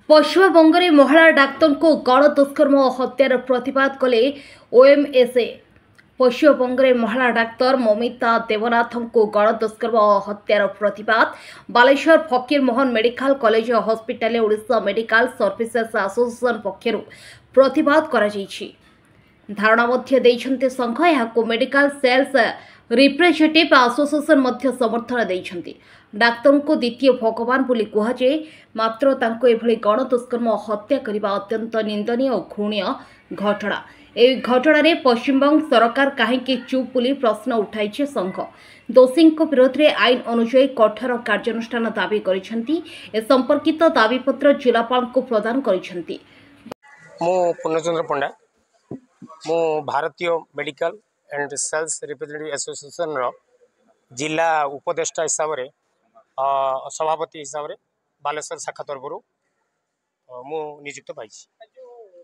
ପଶ୍ଚିମବଙ୍ଗରେ ମହିଳା ଡାକ୍ତରଙ୍କୁ ଗଣ ଦୁଷ୍କର୍ମ ଓ ହତ୍ୟାର ପ୍ରତିବାଦ କଲେ ଓଏମ୍ଏସ୍ଏ। ପଶ୍ଚିମବଙ୍ଗରେ ମହିଳା ଡାକ୍ତର ମମିତା ଦେବନାଥଙ୍କୁ ଗଣ ଦୁଷ୍କର୍ମ ଓ ହତ୍ୟାର ପ୍ରତିବାଦ ବାଲେଶ୍ୱର ଫକୀର ମୋହନ ମେଡିକାଲ କଲେଜ ଓ ହସ୍ପିଟାଲରେ ଓଡ଼ିଶା ମେଡିକାଲ ସର୍ଭିସେସ୍ ଆସୋସିଏସନ ପକ୍ଷରୁ ପ୍ରତିବାଦ କରାଯାଇଛି। ଧାରଣା ମଧ୍ୟ ଦେଇଛନ୍ତି ସଂଘ। ଏହାକୁ ମେଡିକାଲ ସେଲ୍ସ ରିପ୍ରେଜେଣ୍ଟେଟିଭ୍ ଆସୋସିଏସନ ମଧ୍ୟ ସମର୍ଥନ ଦେଇଛନ୍ତି। ଡାକ୍ତରଙ୍କୁ ଦ୍ୱିତୀୟ ଭଗବାନ ବୋଲି କୁହାଯାଏ, ମାତ୍ର ତାଙ୍କୁ ଏଭଳି ଗଣ ଦୁଷ୍କର୍ମ ଓ ହତ୍ୟା କରିବା ଅତ୍ୟନ୍ତ ନିନ୍ଦନୀୟ ଓ ଘୃଣ୍ୟ ଘଟଣା। ଏହି ଘଟଣାରେ ପଶ୍ଚିମବଙ୍ଗ ସରକାର କାହିଁକି ଚୁପ୍ ବୋଲି ପ୍ରଶ୍ନ ଉଠାଇଛି ସଂଘ। ଦୋଷୀଙ୍କ ବିରୋଧରେ ଆଇନ ଅନୁଯାୟୀ କଠୋର କାର୍ଯ୍ୟାନୁଷ୍ଠାନ ଦାବି କରିଛନ୍ତି। ଏ ସମ୍ପର୍କିତ ଦାବିପତ୍ର ଜିଲ୍ଲାପାଳଙ୍କୁ ପ୍ରଦାନ କରିଛନ୍ତି। ମୁଁ ପୂର୍ଣ୍ଣଚନ୍ଦ୍ର ପଣ୍ଡା, ମୁଁ Bharatiya medical and sales representative association जिला उपदेष्टा हिसाब से सभापति हिसाब से बालेश्वर शाखा तरफ मु नियुक्त पाई।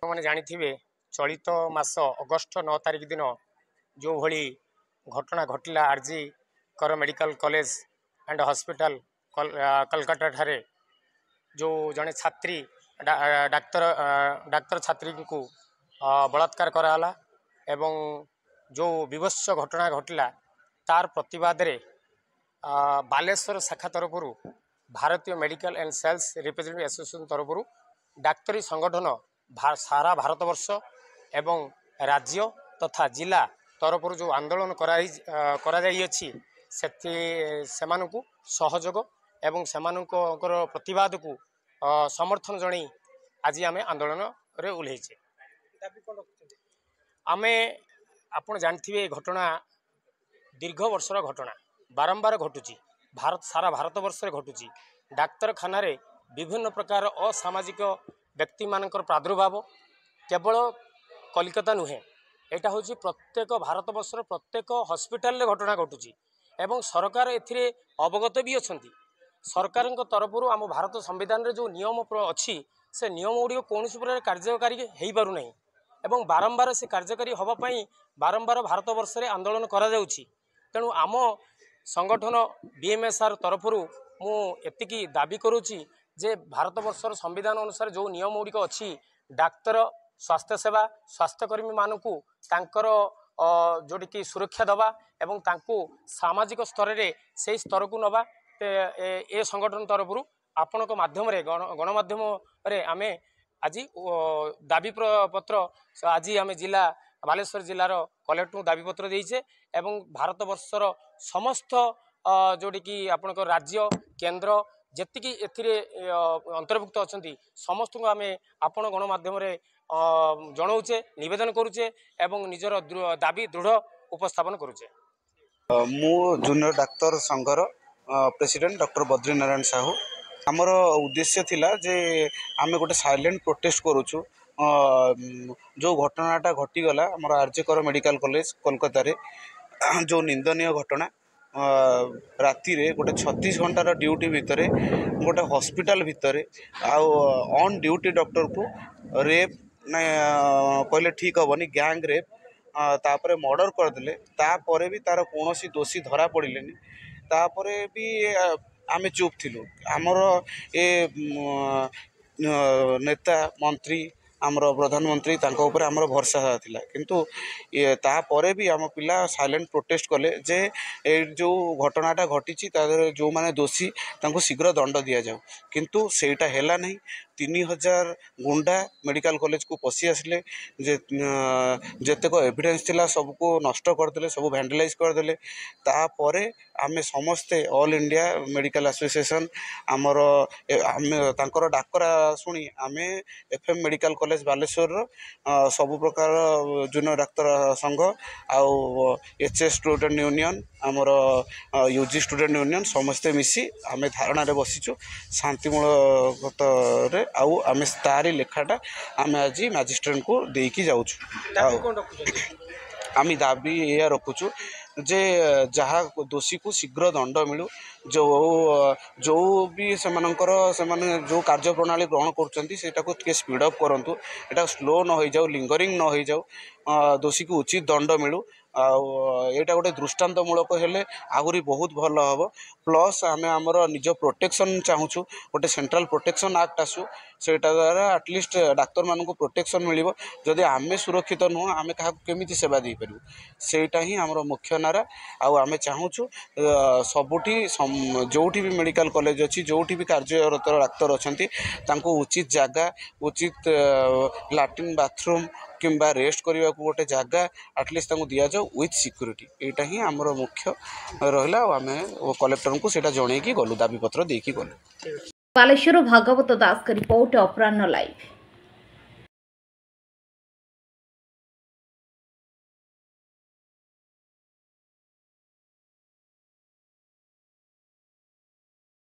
मैंने जानी चलित मास अगस्ट 9 तारिख दिन जो भली घटना घटला RG Kar medical college and hospital Calcutta ठारे जो जड़े छात्री डाक्तर छात्री को बलात्कार कराला एवं जो विभत्स घटना घटला तार प्रतिवाद रे बालेश्वर शाखा तरफ Bharatiya medical and sales representative association तरफ डाक्तरी संगठन सारा भारतवर्ष एवं राज्य तथा जिला तरफ जो आंदोलन सेमानकु सहयोग एवं सेमानकर प्रतिवाद को समर्थन जणई आज आम आंदोलन रे उल्लेछे। आमे आपण जानथिबे घटना दीर्घ वर्षर घटना बारंबार घटुची सारा भारतवर्ष घटुची। डाक्तरखाना रे विभिन्न प्रकार असामाजिक व्यक्ति मानकर प्रादुर्भाव केवल कलिकता नुहे, एटा होची प्रत्येक भारतवर्षर प्रत्येक हॉस्पिटल रे घटना घटुची एवं सरकार एथिरे अवगत भी अछंती। सरकार तरफ आम भारत संविधान रे जो नियम अच्छी से नियम गुड़ी कौन प्रकार कार्यकारी हो पार ना एवं बारंबार से कार्यकारी होगापाई बारंबार भारतवर्ष रे आंदोलन करा जाउछि। तेणु आम संगठन बीएमएसआर तरफ मु एतिकी दाबी करुछि जे भारतवर्षर संविधान अनुसार जो नियम गुड़िक अच्छी डाक्तर स्वास्थ्य सेवा स्वास्थ्यकर्मी मानकु तांकर जोड़ी की सुरक्षा दबा एवं तांकु सामाजिक स्तर रे से स्तर को नबा ए संगठन तरफ आपण माध्यम गणमाध्यम आमे आज दाबी पत्र आज आम जिला बालेश्वर जिलार कलेक्टर दाबी पत्र देचे एवं भारतवर्षर समस्त जोड़ी की आपणकर राज्य केंद्र जेतिकी एथिरे अंतर्भुक्त अछंती समस्त को आमे आपण गणमाध्यम जनाऊे निवेदन करुचे एवं निजर दाबी दृढ़ उपस्थापन करुचे। मु जूनियर डाक्तर संघर प्रेसिडेंट डॉक्टर बद्री नारायण साहू। आमर उद्देश्य थिला जे आमे गोटे साइलेंट प्रोटेस्ट करूछु जो घटनाटा घटीगला आमर आरजेकर मेडिकल कॉलेज कोलकाता रे जो निंदनीय घटना राति रे गोटे 36 घंटार ड्यूटी भितर गोटे हॉस्पिटल भितर ऑन ड्यूटी डॉक्टर को रेप ना कहले ठीक हेनी गैंग रेप तापरे मर्डर करदेले तापरे भी तार कौन दोषी धरा पड़िलेनी तापरे भी आमे चुप थिलु। आमर ए नेता मंत्री आमर प्रधानमंत्री तांको ऊपर आमर भरसा थिला किंतु तापरे भी आम पिला साइलेंट प्रोटेस्ट कले जे ए जो घटनाटा घटी जो माने दोषी तांको शीघ्र दंड दिया जाऊ किंतु सेटा हेला नहीं। 3000 गुंडा मेडिकल कॉलेज को पशि आसिले जेतेक एविडेंस थिला सबको नष्ट करदेले सब भैंडलाइज करदेले तापरे आमे समस्ते ऑल इंडिया मेडिकल एसोसिएशन आमर तांकर डाकरा सुनी आमे एफएम मेडिकल कॉलेज बालेश्वर सबु प्रकार जूनियर डाक्तर संघ आउ एचएस स्टूडेंट यूनियन आमर यूजी स्टूडेंट यूनियन समस्ते मिसी आमे धारणा रे बसिचु शांतिमूलक आउ आमे तारी लेखाटा आमे आज मैजिस्ट्रेट को देकी जाउछु। आमी दाबी या रखुछु जे जहाँ दोषी को शीघ्र दंड मिलू जो जो भी सेमानंकर सेमाने जो कार्य प्रणाली ग्रहण करछंती सेटा को टिके स्पीड अप करंतु एटा स्लो न हो जाऊ लिंगरिंग न हो जाऊ दोषी को उचित दंड मिलू आउटा गोटे दृष्टांतमूलक हेले आहुरी बहुत भल हम प्लस आम आमर निज प्रोटेक्शन चाहूँ गोटे सेंट्रल प्रोटेक्शन एक्ट आसू से द्वारा एटलिस्ट डाक्तर मानक प्रोटेक्शन मिल जदि आम सुरक्षित नुह आम क्या केमी सेवा दे पारू सेटा ही आमर मुख्य नारा आम चाहूँ सबुठी जो भी मेडिकल कॉलेज अच्छी जो भी कार्यरत डाक्तर अच्छा उचित जगह उचित लैट्रिन बाथरूम किंबा रेस्ट करने को गोटे जगह एटलिस्ट दि जाऊ विथ सिक्यूरीटी यहाँ ही आमर मुख्य रहा आम कलेक्टर को सेटा जनईकी गलु दाबीपत्र देकी गलु। बालेश्वर भागवत दास का रिपोर्ट अपराह्न लाइव।